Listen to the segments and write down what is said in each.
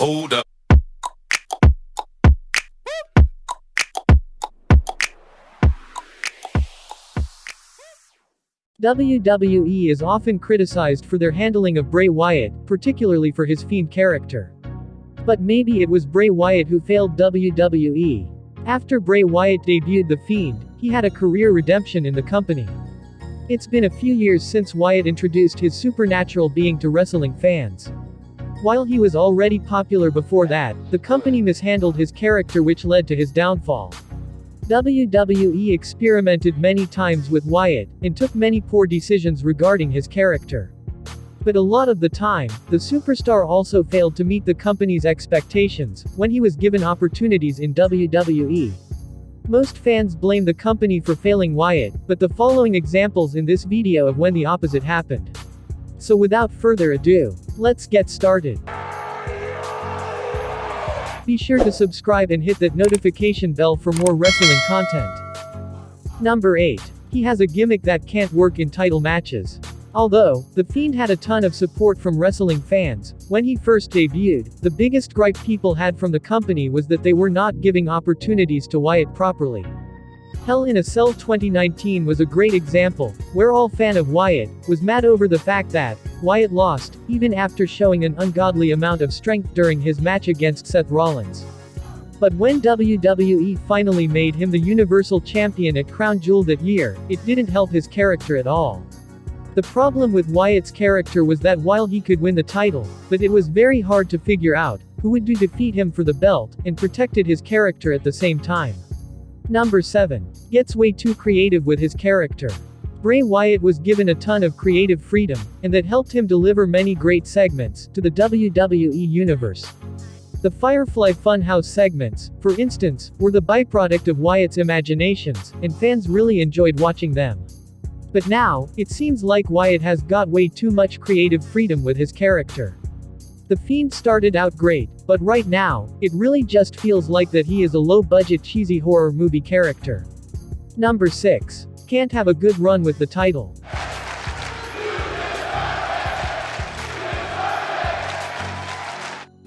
Hold up. WWE is often criticized for their handling of Bray Wyatt, particularly for his Fiend character. But maybe it was Bray Wyatt who failed WWE. After Bray Wyatt debuted The Fiend, he had a career redemption in the company. It's been a few years since Wyatt introduced his supernatural being to wrestling fans. While he was already popular before that, the company mishandled his character, which led to his downfall. WWE experimented many times with Wyatt, and took many poor decisions regarding his character. But a lot of the time, the superstar also failed to meet the company's expectations, when he was given opportunities in WWE. Most fans blame the company for failing Wyatt, but the following examples in this video of when the opposite happened. So without further ado, let's get started. Be sure to subscribe and hit that notification bell for more wrestling content. Number 8. He has a gimmick that can't work in title matches. Although, The Fiend had a ton of support from wrestling fans, when he first debuted, the biggest gripe people had from the company was that they were not giving opportunities to Wyatt properly. Hell in a Cell 2019 was a great example, where all fan of Wyatt was mad over the fact that Wyatt lost, even after showing an ungodly amount of strength during his match against Seth Rollins. But when WWE finally made him the Universal Champion at Crown Jewel that year, it didn't help his character at all. The problem with Wyatt's character was that while he could win the title, but it was very hard to figure out who would defeat him for the belt, and protected his character at the same time. Number 7. Gets way too creative with his character. Bray Wyatt was given a ton of creative freedom, and that helped him deliver many great segments to the WWE Universe. The Firefly Funhouse segments, for instance, were the byproduct of Wyatt's imaginations, and fans really enjoyed watching them. But now, it seems like Wyatt has got way too much creative freedom with his character. The Fiend started out great, but right now, it really just feels like that he is a low-budget cheesy horror movie character. Number 6. Can't have a good run with the title.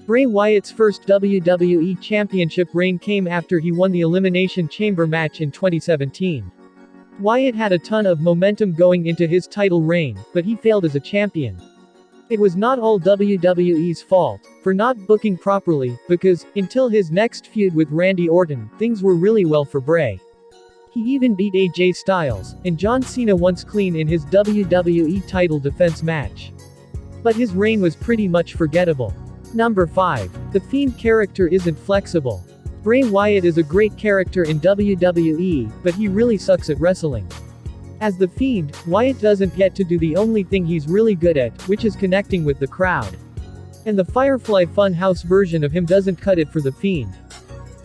Bray Wyatt's first WWE Championship reign came after he won the Elimination Chamber match in 2017. Wyatt had a ton of momentum going into his title reign, but he failed as a champion. It was not all WWE's fault, for not booking properly, because, until his next feud with Randy Orton, things were really well for Bray. He even beat AJ Styles, and John Cena once clean in his WWE title defense match. But his reign was pretty much forgettable. Number 5. The Fiend character isn't flexible. Bray Wyatt is a great character in WWE, but he really sucks at wrestling. As The Fiend, Wyatt doesn't get to do the only thing he's really good at, which is connecting with the crowd. And the Firefly Funhouse version of him doesn't cut it for The Fiend.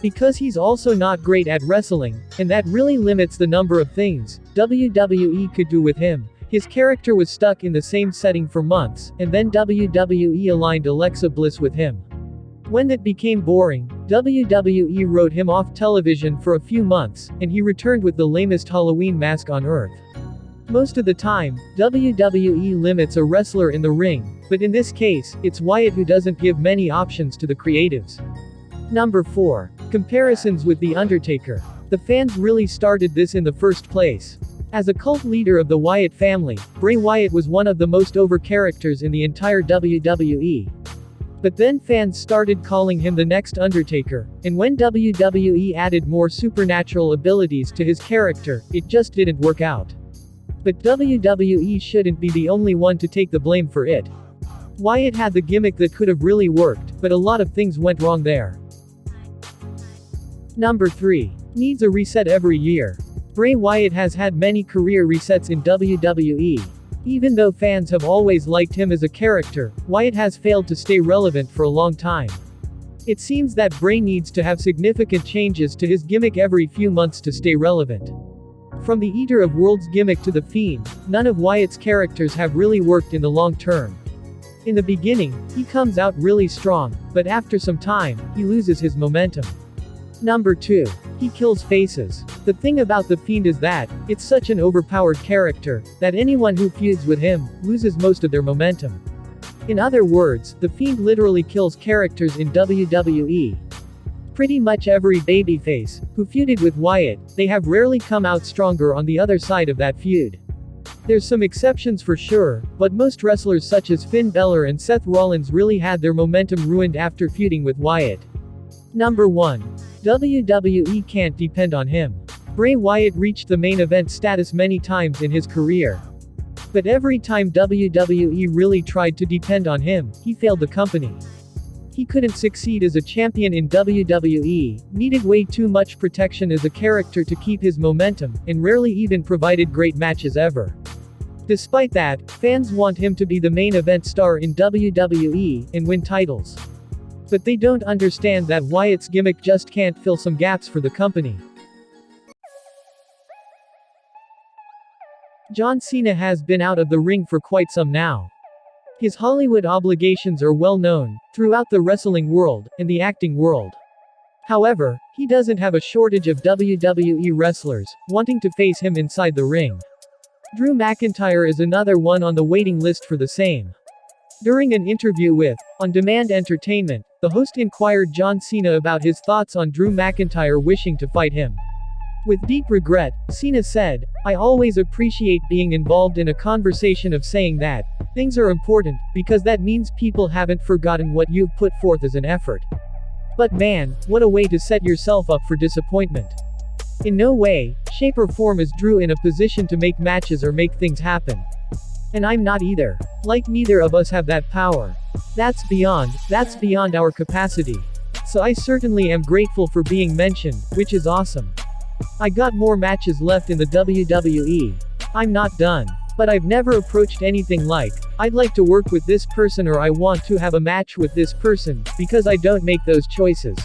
Because he's also not great at wrestling, and that really limits the number of things WWE could do with him. His character was stuck in the same setting for months, and then WWE aligned Alexa Bliss with him. When that became boring, WWE wrote him off television for a few months, and he returned with the lamest Halloween mask on earth. Most of the time, WWE limits a wrestler in the ring, but in this case, it's Wyatt who doesn't give many options to the creatives. Number 4. Comparisons with The Undertaker. The fans really started this in the first place. As a cult leader of the Wyatt family, Bray Wyatt was one of the most over characters in the entire WWE. But then fans started calling him the next Undertaker, and when WWE added more supernatural abilities to his character, it just didn't work out. But WWE shouldn't be the only one to take the blame for it. Wyatt had the gimmick that could have really worked, but a lot of things went wrong there. Number 3. Needs a reset every year. Bray Wyatt has had many career resets in WWE. Even though fans have always liked him as a character, Wyatt has failed to stay relevant for a long time. It seems that Bray needs to have significant changes to his gimmick every few months to stay relevant. From the Eater of Worlds gimmick to the Fiend, none of Wyatt's characters have really worked in the long term. In the beginning, he comes out really strong, but after some time, he loses his momentum. Number 2. He kills faces. The thing about the Fiend is that, it's such an overpowered character, that anyone who feuds with him, loses most of their momentum. In other words, The Fiend literally kills characters in WWE. Pretty much every babyface who feuded with Wyatt, they have rarely come out stronger on the other side of that feud. There's some exceptions for sure, but most wrestlers such as Finn Balor and Seth Rollins really had their momentum ruined after feuding with Wyatt. Number 1. WWE can't depend on him. Bray Wyatt reached the main event status many times in his career. But every time WWE really tried to depend on him, he failed the company. He couldn't succeed as a champion in WWE, needed way too much protection as a character to keep his momentum, and rarely even provided great matches ever. Despite that, fans want him to be the main event star in WWE, and win titles. But they don't understand that Wyatt's gimmick just can't fill some gaps for the company. John Cena has been out of the ring for quite some now. His Hollywood obligations are well known, throughout the wrestling world, and the acting world. However, he doesn't have a shortage of WWE wrestlers, wanting to face him inside the ring. Drew McIntyre is another one on the waiting list for the same. During an interview with On Demand Entertainment, the host inquired John Cena about his thoughts on Drew McIntyre wishing to fight him. With deep regret, Cena said, "I always appreciate being involved in a conversation of saying that things are important, because that means people haven't forgotten what you've put forth as an effort. But man, what a way to set yourself up for disappointment." In no way, shape or form is Drew in a position to make matches or make things happen. And I'm not either. Like neither of us have that power. That's beyond our capacity. So I certainly am grateful for being mentioned, which is awesome. I got more matches left in the WWE. I'm not done. But I've never approached anything like, I'd like to work with this person or I want to have a match with this person, because I don't make those choices.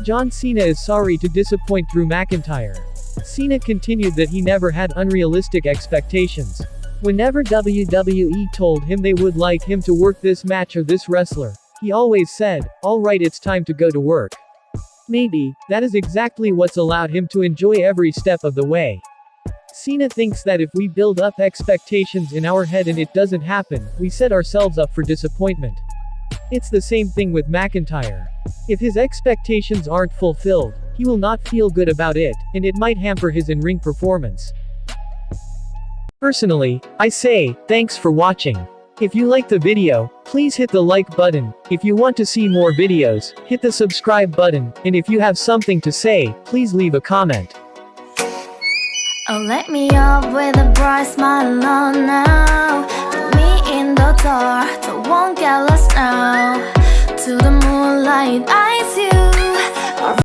John Cena is sorry to disappoint Drew McIntyre. Cena continued that he never had unrealistic expectations. Whenever WWE told him they would like him to work this match or this wrestler, he always said, "Alright, it's time to go to work." Maybe, that is exactly what's allowed him to enjoy every step of the way. Cena thinks that if we build up expectations in our head and it doesn't happen, we set ourselves up for disappointment. It's the same thing with McIntyre. If his expectations aren't fulfilled, he will not feel good about it, and it might hamper his in-ring performance. Personally, I say, thanks for watching. If you like the video, please hit the like button. If you want to see more videos, hit the subscribe button, and if you have something to say, please leave a comment. Oh, let me up with a bright smile on now. Put me in the dark, so won't get lost now.